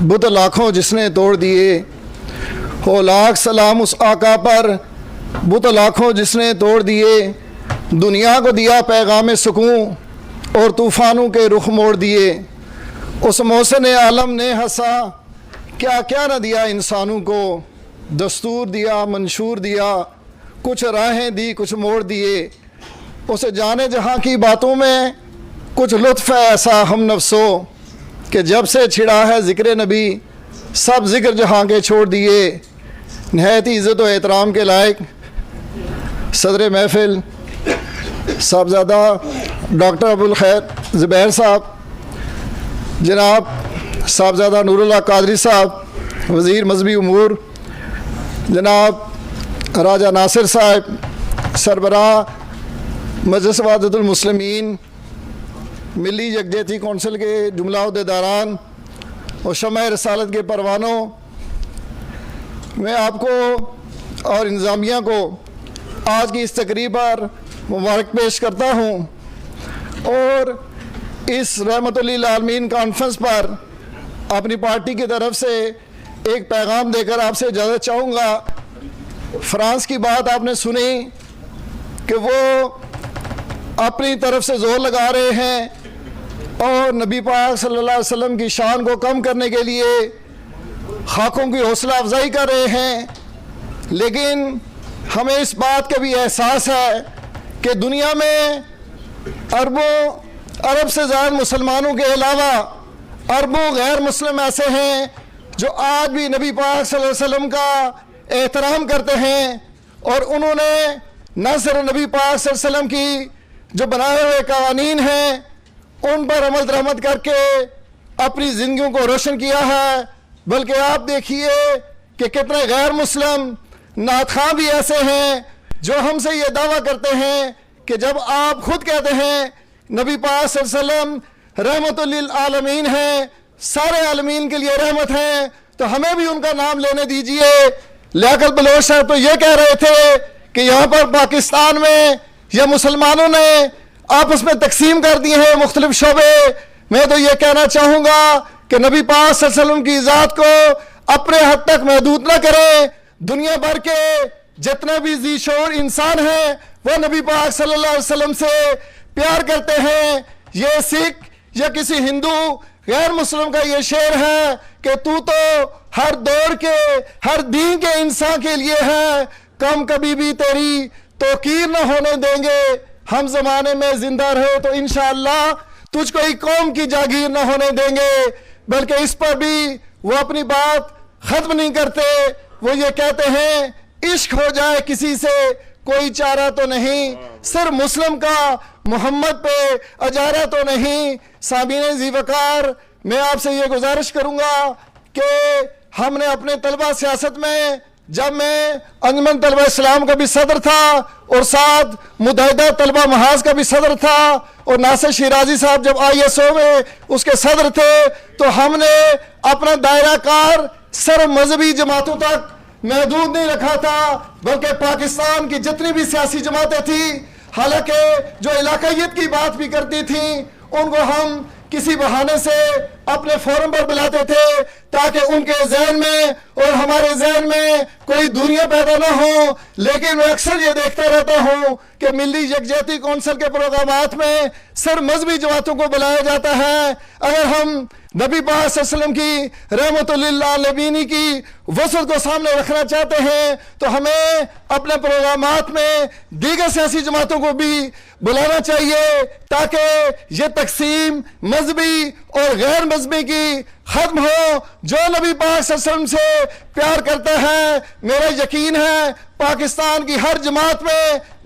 بت لاکھوں جس نے توڑ دیے، ہو لاکھ سلام اس آقا پر، بت لاکھوں جس نے توڑ دیے، دنیا کو دیا پیغام سکون اور طوفانوں کے رخ موڑ دیے۔ اس محسن عالم نے ہنسا، کیا کیا نہ دیا انسانوں کو، دستور دیا، منشور دیا، کچھ راہیں دی، کچھ موڑ دیے۔ اسے جانے جہاں کی باتوں میں کچھ لطف ہے ایسا ہم نفسوں، کہ جب سے چھڑا ہے ذکر نبی سب ذکر جہاں کے چھوڑ دیے۔ نہایت عزت و احترام کے لائق صدر محفل صاحبزادہ ڈاکٹر ابوالخیر زبیر صاحب، جناب صاحبزادہ نور اللہ قادری صاحب وزیر مذہبی امور، جناب راجہ ناصر صاحب سربراہ مجلس وحدت المسلمین، ملی یکجہتی کونسل کے جملہ عہدیداران اور شمع رسالت کے پروانوں، میں آپ کو اور انتظامیہ کو آج کی اس تقریب پر مبارک پیش کرتا ہوں، اور اس رحمت للعالمین کانفرنس پر اپنی پارٹی کی طرف سے ایک پیغام دے کر آپ سے اجازت چاہوں گا۔ فرانس کی بات آپ نے سنی کہ وہ اپنی طرف سے زور لگا رہے ہیں اور نبی پاک صلی اللہ علیہ وسلم کی شان کو کم کرنے کے لیے خاکوں کی حوصلہ افزائی کر رہے ہیں، لیکن ہمیں اس بات کا بھی احساس ہے کہ دنیا میں عرب سے زائد مسلمانوں کے علاوہ اربوں غیر مسلم ایسے ہیں جو آج بھی نبی پاک صلی اللہ علیہ وسلم کا احترام کرتے ہیں، اور انہوں نے نہ صرف نبی پاک صلی اللہ علیہ وسلم کی جو بنائے ہوئے قوانین ہیں ان پر عمل درآمد کر کے اپنی زندگیوں کو روشن کیا ہے، بلکہ آپ دیکھیے کہ کتنے غیر مسلم نعت خواں بھی ایسے ہیں جو ہم سے یہ دعویٰ کرتے ہیں کہ جب آپ خود کہتے ہیں نبی پاک صلی اللہ علیہ وسلم رحمت للعالمین ہیں، سارے عالمین کے لیے رحمت ہیں، تو ہمیں بھی ان کا نام لینے دیجئے۔ لیاقت بلوچ صاحب تو یہ کہہ رہے تھے کہ یہاں پر پاکستان میں یہ مسلمانوں نے آپس میں تقسیم کر دیے ہیں مختلف شعبے۔ میں تو یہ کہنا چاہوں گا کہ نبی پاک صلی اللہ علیہ وسلم کی ذات کو اپنے حد تک محدود نہ کریں۔ دنیا بھر کے جتنے بھی ذی شعور انسان ہیں وہ نبی پاک صلی اللہ علیہ وسلم سے پیار کرتے ہیں۔ یہ سکھ یا کسی ہندو غیر مسلم کا یہ شعر ہے کہ تو ہر دور کے ہر دین کے انسان کے لیے ہے، کم کبھی بھی تیری توقیر نہ ہونے دیں گے، ہم زمانے میں زندہ رہے تو انشاءاللہ تجھ کو ایک قوم کی جاگیر نہ ہونے دیں گے۔ بلکہ اس پر بھی وہ اپنی بات ختم نہیں کرتے، وہ یہ کہتے ہیں عشق ہو جائے کسی سے کوئی چارہ تو نہیں، صرف مسلم کا محمد پہ اجارہ تو نہیں۔ سامعین ذی وقار، میں آپ سے یہ گزارش کروں گا کہ ہم نے اپنے طلبہ سیاست میں، جب میں انجمن طلبہ اسلام کا بھی صدر تھا اور ساتھ متحدہ طلبہ محاذ کا بھی صدر تھا، اور ناصر شیرازی صاحب جب ISO میں اس کے صدر تھے، تو ہم نے اپنا دائرہ کار صرف مذہبی جماعتوں تک محدود نہیں رکھا تھا، بلکہ پاکستان کی جتنی بھی سیاسی جماعتیں تھیں، حالانکہ جو علاقائیت کی بات بھی کرتی تھیں، ان کو ہم کسی بہانے سے اپنے فورم پر بلاتے تھے تاکہ ان کے ذہن میں اور ہمارے ذہن میں کوئی دوریاں پیدا نہ ہوں۔ لیکن میں اکثر یہ دیکھتا رہتا ہوں کہ ملی یکجہتی کونسل کے پروگرامات میں صرف مذہبی جماعتوں کو بلایا جاتا ہے۔ اگر ہم نبی پاک صلی اللہ علیہ وسلم کی رحمت للعالمین کی وسعت کو سامنے رکھنا چاہتے ہیں تو ہمیں اپنے پروگرامات میں دیگر سیاسی جماعتوں کو بھی بلانا چاہیے تاکہ یہ تقسیم مذہبی اور غیر مذہبی کی ختم ہو۔ جو نبی پاک صلی اللہ علیہ وسلم سے پیار کرتا ہے، میرا یقین ہے پاکستان کی ہر جماعت میں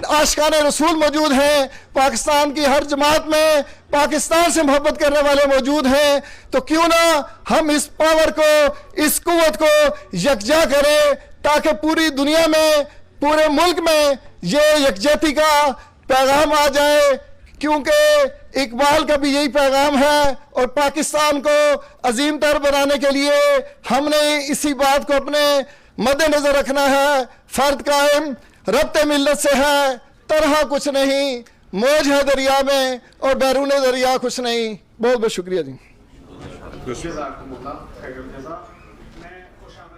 عاشقان رسول موجود ہیں، پاکستان کی ہر جماعت میں پاکستان سے محبت کرنے والے موجود ہیں، تو کیوں نہ ہم اس پاور کو، اس قوت کو یکجا کریں تاکہ پوری دنیا میں، پورے ملک میں یہ یکجہتی کا پیغام آ جائے، کیونکہ اقبال کا بھی یہی پیغام ہے، اور پاکستان کو عظیم تر بنانے کے لیے ہم نے اسی بات کو اپنے مد نظر رکھنا ہے۔ فرد قائم ربط ملت سے ہے، طرح کچھ نہیں، موج ہے دریا میں اور بیرون دریا کچھ نہیں۔ بہت بہت شکریہ جی۔ خیر الجزا. میں خوش آمدید